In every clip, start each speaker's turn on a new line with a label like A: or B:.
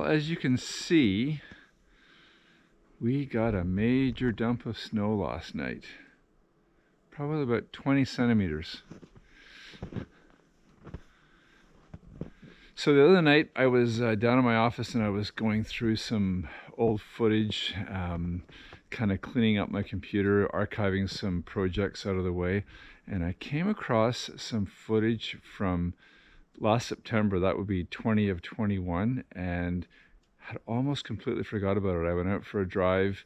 A: Well, as you can see, we got a major dump of snow last night. Probably about 20 centimeters. So the other night I was down in my office and I was going through some old footage, kind of cleaning up my computer, archiving some projects out of the way, and I came across some footage from last September. That would be 20 of 21, and had almost completely forgot about it. I went out for a drive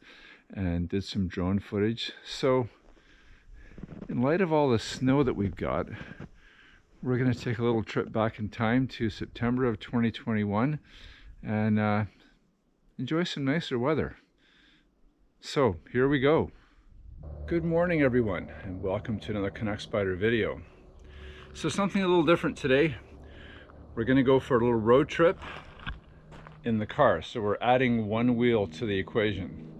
A: and did some drone footage. So in light of all the snow that we've got, we're going to take a little trip back in time to September of 2021 and enjoy some nicer weather. So here we go. Good morning everyone, and welcome to another Canuck Spider video. So something a little different today. We're going to go for a little road trip in the car. So we're adding one wheel to the equation.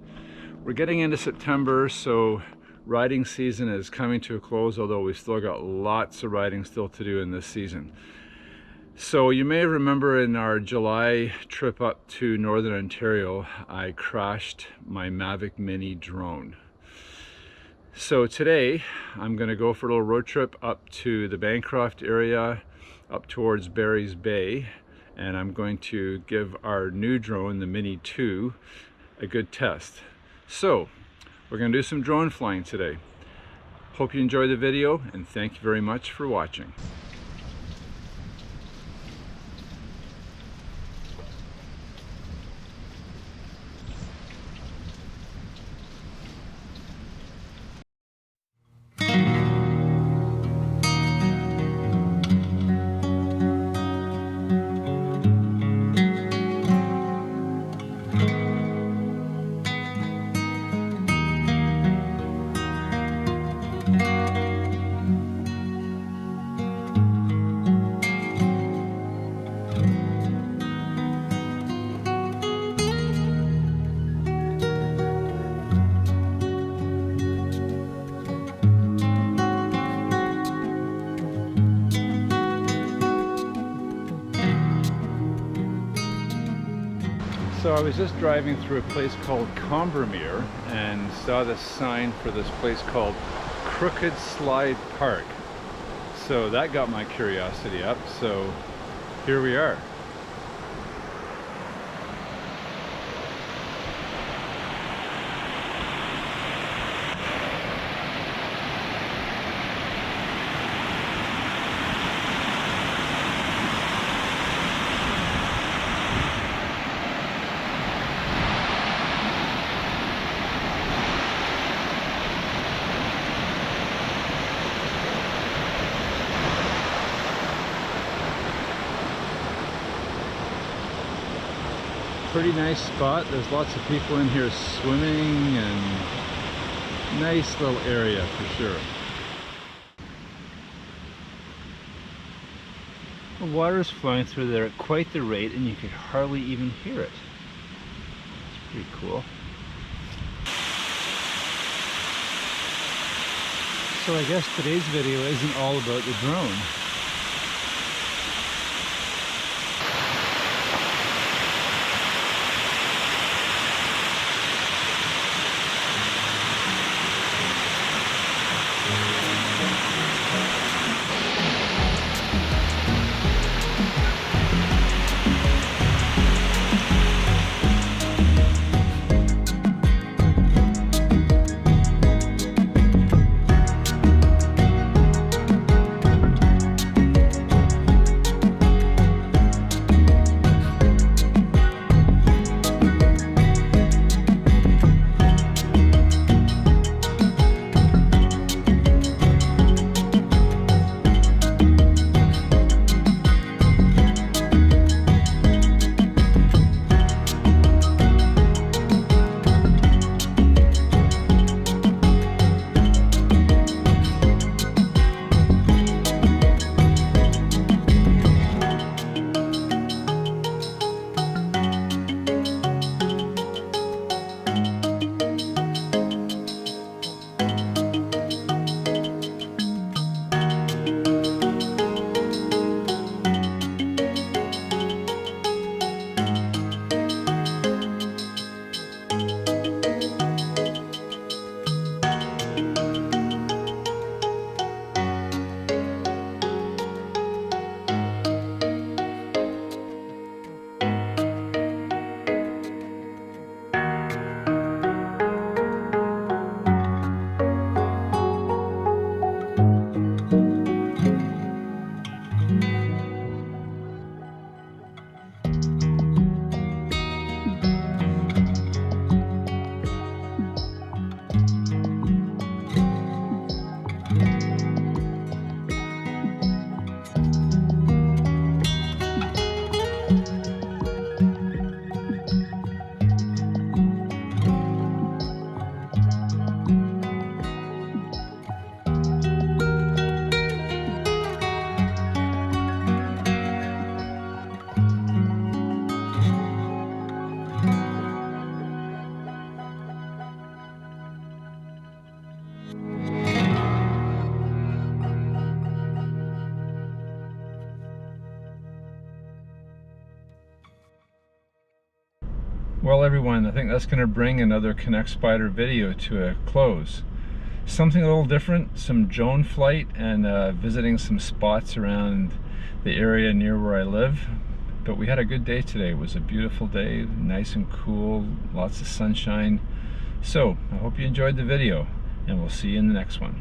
A: We're getting into September, so riding season is coming to a close, although we still got lots of riding still to do in this season. So you may remember in our July trip up to Northern Ontario, I crashed my Mavic Mini drone. So today I'm going to go for a little road trip up to the Bancroft area, up towards Barry's Bay, and I'm going to give our new drone, the Mini 2, a good test. So we're going to do some drone flying today. Hope you enjoy the video, and thank you very much for watching. So I was just driving through a place called Combermere and saw this sign for this place called Crooked Slide Park. So that got my curiosity up, so here we are. Pretty nice spot. There's lots of people in here swimming, and nice little area for sure. The water's flowing through there at quite the rate, and you could hardly even hear it. It's pretty cool. So I guess today's video isn't all about the drone. everyone, I think that's going to bring another Connect Spider video to a close. Something a little different, some drone flight and visiting some spots around the area near where I live. But we had a good day today. It was a beautiful day, nice and cool, lots of sunshine. So I hope you enjoyed the video, and we'll see you in the next one.